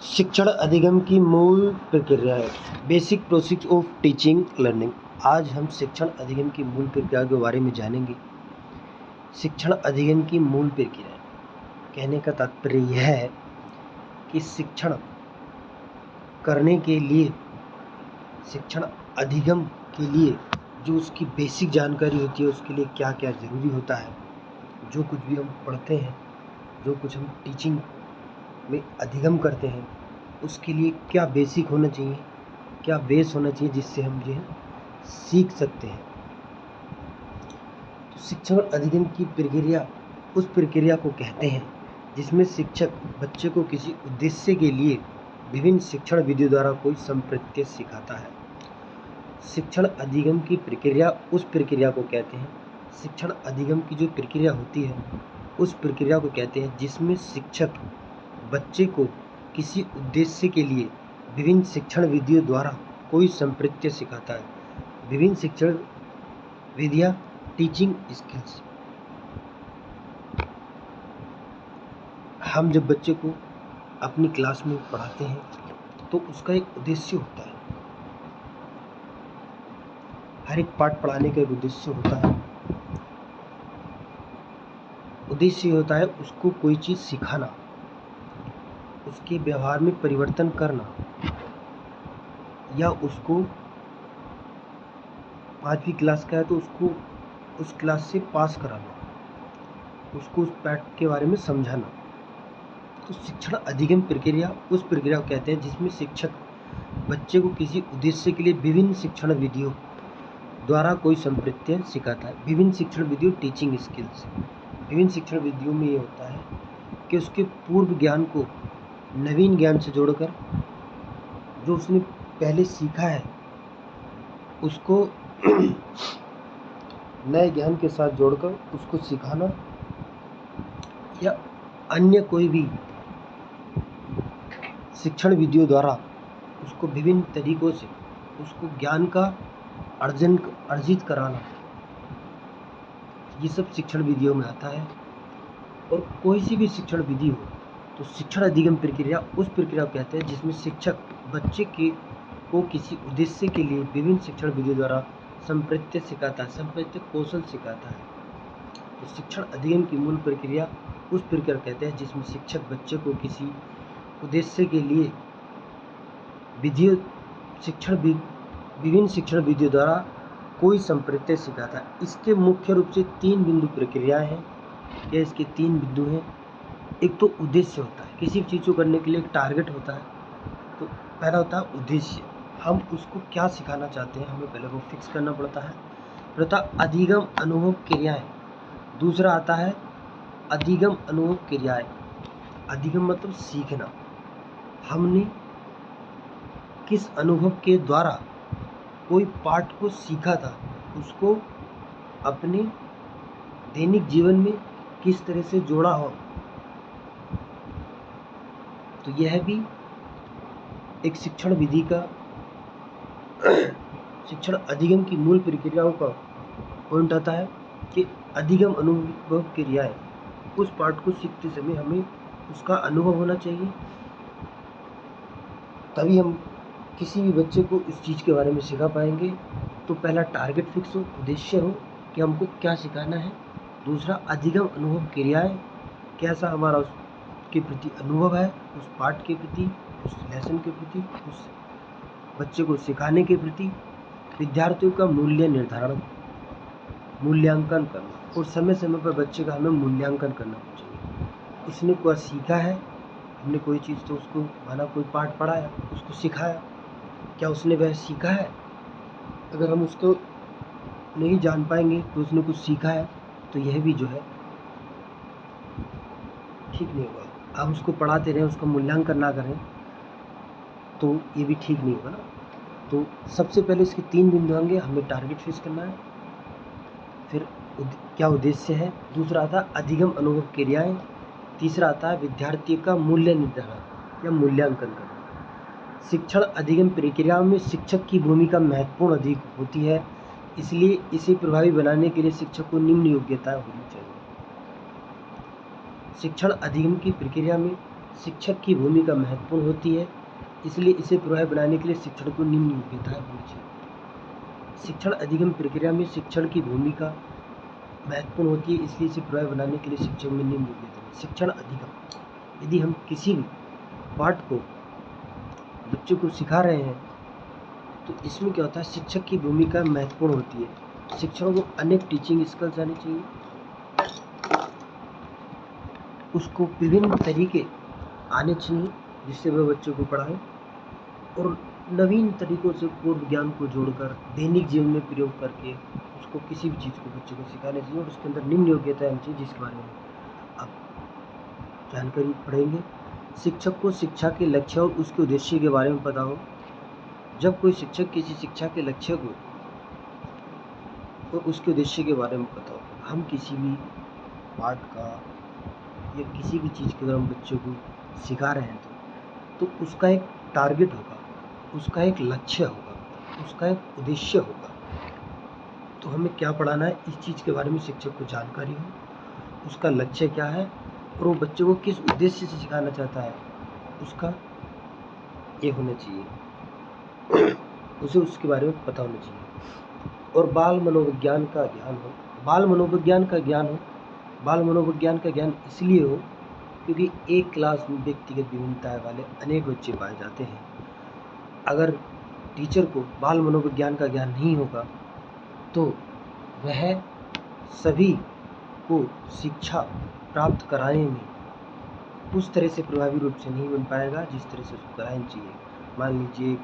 शिक्षण अधिगम की मूल प्रक्रिया है। Basic process of teaching learning. आज हम शिक्षण अधिगम की मूल प्रक्रिया के बारे में जानेंगे। शिक्षण अधिगम की मूल प्रक्रिया कहने का तात्पर्य यह है कि शिक्षण करने के लिए, शिक्षण अधिगम के लिए जो उसकी बेसिक जानकारी होती है, उसके लिए क्या क्या ज़रूरी होता है। जो कुछ भी हम पढ़ते हैं, जो कुछ हम टीचिंग में अधिगम करते हैं, उसके लिए क्या बेसिक होना चाहिए, क्या बेस होना चाहिए, जिससे हम ये सीख सकते हैं। तो शिक्षण अधिगम की प्रक्रिया उस प्रक्रिया को कहते हैं जिसमें शिक्षक बच्चे को किसी उद्देश्य के लिए विभिन्न शिक्षण विधियों द्वारा कोई संप्रत्य सिखाता है। शिक्षण अधिगम की प्रक्रिया उस प्रक्रिया को कहते हैं, शिक्षण अधिगम की जो प्रक्रिया होती है उस प्रक्रिया को कहते हैं जिसमें शिक्षक बच्चे को किसी उद्देश्य के लिए विभिन्न शिक्षण विधियों द्वारा कोई संप्रत्य सिखाता है। विभिन्न शिक्षण विधियाँ, टीचिंग स्किल्स। हम जब बच्चे को अपनी क्लास में पढ़ाते हैं तो उसका एक उद्देश्य होता है। हर एक पाठ पढ़ाने का एक उद्देश्य होता है। उद्देश्य होता है उसको कोई चीज़ सिखाना, उसके व्यवहार में परिवर्तन करना, या उसको 5वीं क्लास का है तो उसको उस क्लास से पास कराना, उसको उस पाठ के बारे में समझाना। तो शिक्षण अधिगम प्रक्रिया उस प्रक्रिया को कहते हैं जिसमें शिक्षक बच्चे को किसी उद्देश्य के लिए विभिन्न शिक्षण विधियों द्वारा कोई संप्रत्य सिखाता है। विभिन्न शिक्षण विधियों, टीचिंग स्किल्स। विभिन्न शिक्षण विधियों में ये होता है कि उसके पूर्व ज्ञान को नवीन ज्ञान से जोड़कर, जो उसने पहले सीखा है उसको नए ज्ञान के साथ जोड़कर उसको सिखाना, या अन्य कोई भी शिक्षण विधियों द्वारा उसको विभिन्न तरीकों से उसको ज्ञान का अर्जित कराना, ये सब शिक्षण विधियों में आता है। और कोई सी भी शिक्षण विधि हो तो शिक्षण अधिगम प्रक्रिया उस प्रक्रिया को कहते हैं जिसमें शिक्षक बच्चे को किसी उद्देश्य के लिए विभिन्न शिक्षण विधियों द्वारा संप्रत्य सिखाता है, संप्रत्य कौशल सिखाता है। तो शिक्षण अधिगम की मूल प्रक्रिया उस प्रक्रिया कहते हैं जिसमें शिक्षक बच्चे को किसी उद्देश्य के लिए विभिन्न शिक्षण विधियों द्वारा कोई संप्रत्य सिखाता है। इसके मुख्य रूप से 3 बिंदु प्रक्रियाएं हैं, या इसके 3 बिंदु हैं। एक तो उद्देश्य होता है, किसी चीज़ को करने के लिए एक टारगेट होता है। तो पहला होता है उद्देश्य, हम उसको क्या सिखाना चाहते हैं, हमें पहले वो फिक्स करना पड़ता है। फिर होता है अधिगम अनुभव क्रियाएं। दूसरा आता है अधिगम अनुभव क्रियाएं। अधिगम मतलब सीखना, हमने किस अनुभव के द्वारा कोई पाठ को सीखा था, उसको अपने दैनिक जीवन में किस तरह से जोड़ा हो। तो यह भी एक शिक्षण विधि का शिक्षण अधिगम की मूल प्रक्रियाओं का पॉइंट आता है कि अधिगम अनुभव क्रियाएं। उस पाठ को सीखते समय हमें उसका अनुभव होना चाहिए, तभी हम किसी भी बच्चे को इस चीज़ के बारे में सिखा पाएंगे। तो पहला टारगेट फिक्स हो, उद्देश्य हो कि हमको क्या सिखाना है। दूसरा अधिगम अनुभव क्रियाएं, कैसा हमारा उसके प्रति अनुभव है, उस पाठ के प्रति, उस लेसन के प्रति, उस बच्चे को सिखाने के प्रति। विद्यार्थियों का मूल्य निर्धारण, मूल्यांकन करना, और समय समय पर बच्चे का हमें मूल्यांकन करना चाहिए। उसने क्या सीखा है, हमने कोई चीज़ तो उसको माना, कोई पाठ पढ़ाया, उसको सिखाया, क्या उसने वह सीखा है। अगर हम उसको नहीं जान पाएंगे तो उसने कुछ सीखा है, तो यह भी जो है ठीक नहीं होगा। हम उसको पढ़ाते रहें, उसका मूल्यांकन ना करें तो ये भी ठीक नहीं होगा ना। तो सबसे पहले इसके 3 बिंदु होंगे, हमें टारगेट फिक्स करना है, फिर क्या उद्देश्य है, दूसरा आता है अधिगम अनुभव क्रियाएं, तीसरा आता है विद्यार्थी का मूल्य निर्धारण या मूल्यांकन करना। शिक्षण अधिगम प्रक्रिया में शिक्षक की भूमिका महत्वपूर्ण अधिक होती है, इसलिए इसे प्रभावी बनाने के लिए शिक्षक को निम्न योग्यता होनी चाहिए। शिक्षण अधिगम की प्रक्रिया में शिक्षक की भूमिका महत्वपूर्ण होती है, इसलिए इसे प्रभावी बनाने के लिए शिक्षण को निम्न योग्यताएं होनी चाहिए। शिक्षण अधिगम प्रक्रिया में शिक्षण की भूमिका महत्वपूर्ण होती है, इसलिए इसे प्रभावी बनाने के लिए शिक्षक में निम्न योग्यता। शिक्षण अधिगम, यदि हम किसी भी पाठ को बच्चों को सिखा रहे हैं तो इसमें क्या होता है, शिक्षक की भूमिका महत्वपूर्ण होती है। शिक्षकों को अनेक टीचिंग स्किल्स आनी चाहिए, उसको विभिन्न तरीके आने चाहिए जिससे वह बच्चों को पढ़ाए, और नवीन तरीकों से पूर्व ज्ञान को जोड़कर दैनिक जीवन में प्रयोग करके उसको किसी भी चीज़ को बच्चों को सिखाने चाहिए, और उसके अंदर निम्न योग्यता आनी चाहिए जिसके बारे में आप जानकारी पढ़ेंगे। शिक्षक को शिक्षा के लक्ष्य और उसके उद्देश्य के बारे में पता हो। जब कोई शिक्षक किसी शिक्षा के लक्ष्य को और उसके उद्देश्य के बारे में पता हो, हम किसी भी पाठ का या किसी भी चीज़ के अगर हम बच्चों को सिखा रहे हैं तो उसका एक टारगेट होगा, उसका एक लक्ष्य होगा, उसका एक उद्देश्य होगा। तो हमें क्या पढ़ाना है, इस चीज़ के बारे में शिक्षक को जानकारी हो, उसका लक्ष्य क्या है और वो बच्चों को किस उद्देश्य से सिखाना चाहता है, उसका ये होना चाहिए, उसे उसके बारे में पता होना चाहिए। और बाल मनोविज्ञान का ज्ञान हो। बाल मनोविज्ञान का ज्ञान हो, बाल मनोविज्ञान का ज्ञान इसलिए हो क्योंकि एक क्लास में व्यक्तिगत विभिन्नताएं वाले अनेक बच्चे पाए जाते हैं। अगर टीचर को बाल मनोविज्ञान का ज्ञान नहीं होगा तो वह सभी को शिक्षा प्राप्त कराने में उस तरह से प्रभावी रूप से नहीं बन पाएगा जिस तरह से उसको कराना चाहिए। मान लीजिए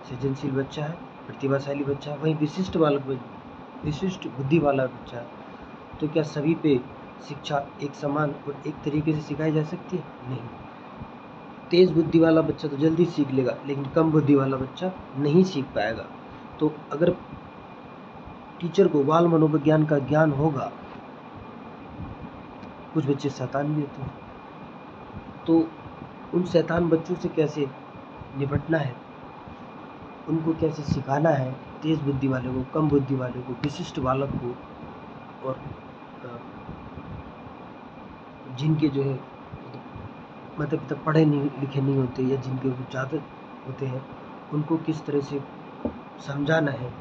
सृजनशील बच्चा है, प्रतिभाशाली बच्चा है, वहीं विशिष्ट बुद्धि वाला बच्चा है, तो क्या सभी पे शिक्षा एक समान और एक तरीके से सिखाई जा सकती है? नहीं। तेज बुद्धि वाला बच्चा तो जल्दी सीख लेगा, लेकिन कम बुद्धि वाला बच्चा नहीं सीख पाएगा। तो अगर टीचर को बाल मनोविज्ञान का ज्ञान होगा, कुछ बच्चे शैतान भी होते हैं, तो उन शैतान बच्चों से कैसे निपटना है, उनको कैसे सिखाना है, तेज बुद्धि वाले को, कम बुद्धि वाले को, विशिष्ट बालक को, और जिनके जो है मतलब पिता पढ़े नहीं लिखे नहीं होते या जिनके कुछ ज़्यादा होते हैं, उनको किस तरह से समझाना है,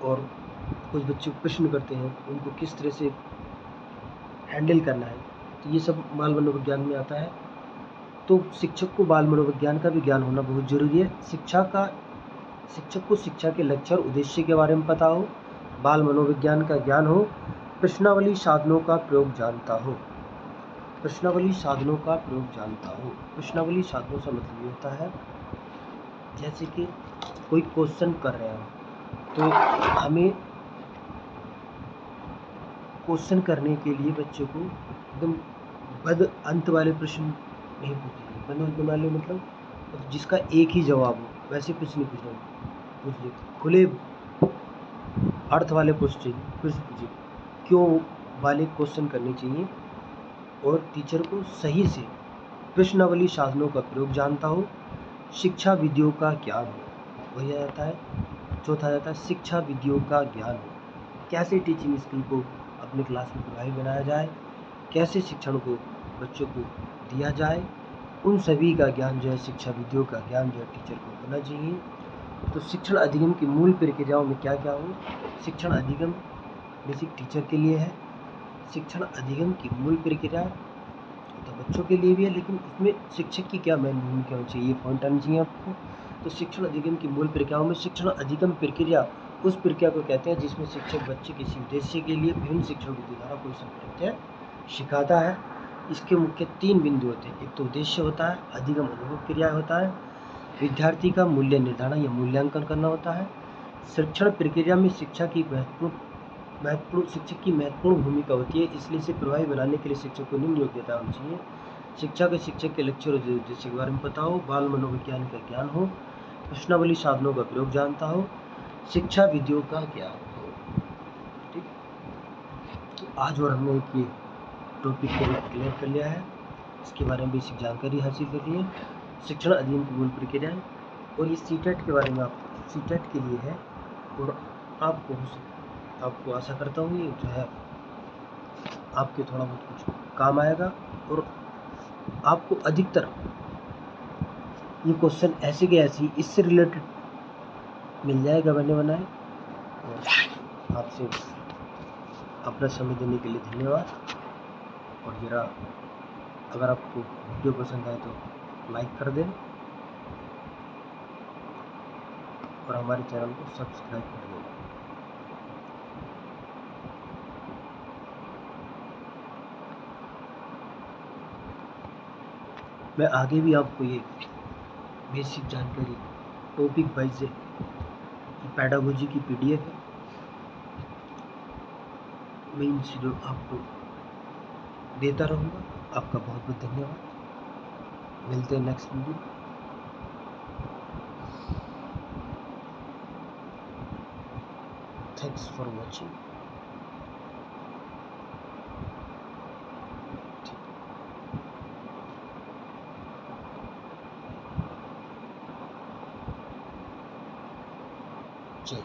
और कुछ बच्चे प्रश्न करते हैं उनको किस तरह से हैंडल करना है, तो ये सब बाल मनोविज्ञान में आता है। तो शिक्षक को बाल मनोविज्ञान का भी ज्ञान होना बहुत ज़रूरी है। शिक्षक को शिक्षा के लक्ष्य और उद्देश्य के बारे में पता हो, बाल मनोविज्ञान का ज्ञान हो, प्रश्नावली साधनों का प्रयोग जानता हो। प्रश्नावली साधनों का प्रयोग जानता हो। प्रश्नावली साधनों से मतलब ये होता है जैसे कि कोई क्वेश्चन कर रहे हैं तो हमें क्वेश्चन करने के लिए बच्चों को एकदम बद अंत वाले प्रश्न नहीं पूछिए। बद अंत वाले मतलब जिसका एक ही जवाब हो, वैसे कुछ नहीं पूछिए। खुले अर्थ वाले क्वेश्चन पूछिए, क्यों वाले क्वेश्चन करने चाहिए, और टीचर को सही से प्रश्नावली साधनों का प्रयोग जानता हो, शिक्षा विधियों का ज्ञान हो। वही आ जाता है, चौथा आ जाता है शिक्षा विधियों का ज्ञान हो। कैसे टीचिंग स्किल को अपने क्लास में प्रभावी बनाया जाए, कैसे शिक्षण को बच्चों को दिया जाए, उन सभी का ज्ञान जो है, शिक्षा विधियों का ज्ञान जो है टीचर को होना चाहिए। तो शिक्षण अधिगम की मूल प्रक्रियाओं में क्या क्या हो। शिक्षण अधिगम बेसिक टीचर के लिए है। शिक्षण अधिगम की मूल प्रक्रिया तो बच्चों के लिए भी है, लेकिन इसमें शिक्षक की क्या मेन भूमिका होनी चाहिए, ये पॉइंट आना चाहिए आपको। तो शिक्षण अधिगम की मूल प्रक्रियाओं में शिक्षण अधिगम प्रक्रिया उस प्रक्रिया को कहते हैं जिसमें शिक्षक बच्चे किसी उद्देश्य के लिए विभिन्न शिक्षण विधि द्वारा कोई संप्रत्य सिखाता है। इसके मुख्य 3 बिंदु होते हैं। एक तो उद्देश्य होता है, अधिगम अनुभव क्रिया होता है, विद्यार्थी का मूल्य निर्धारण या मूल्यांकन करना होता है। शिक्षण प्रक्रिया में शिक्षक की महत्वपूर्ण भूमिका होती है, इसलिए इसे प्रभावी बनाने के लिए शिक्षक को निम्न योग्यता होनी चाहिए। शिक्षक के लक्ष्य और उद्देश्य के बारे में पता हो, बाल मनोविज्ञान का ज्ञान हो, प्रश्नावली साधनों का प्रयोग जानता हो, शिक्षा विधियों का ज्ञान हो। ठीक, तो आज और हमने एक ये टॉपिक को क्लियर कर लिया है, इसके बारे में बेसिक जानकारी हासिल कर ली है। शिक्षण अधिगम की मूल प्रक्रिया है, और ये सीटेट के बारे में सीटेट के लिए है, और आपको आशा करता हूँ ये जो है आपके थोड़ा बहुत कुछ काम आएगा, और आपको अधिकतर ये क्वेश्चन ऐसे के ऐसे ही इससे रिलेटेड मिल जाएगा मैंने बनाए। और आपसे अपना समय देने के लिए धन्यवाद। और ज़रा अगर आपको वीडियो पसंद आए तो लाइक कर दें और हमारे चैनल को सब्सक्राइब कर दें। मैं आगे भी आपको ये बेसिक जानकारी टॉपिक वाइज पैडागोजी की PDF है, मैं इन चीज़ों आपको देता रहूँगा। आपका बहुत बहुत धन्यवाद। मिलते हैं next video. Thanks for watching. जय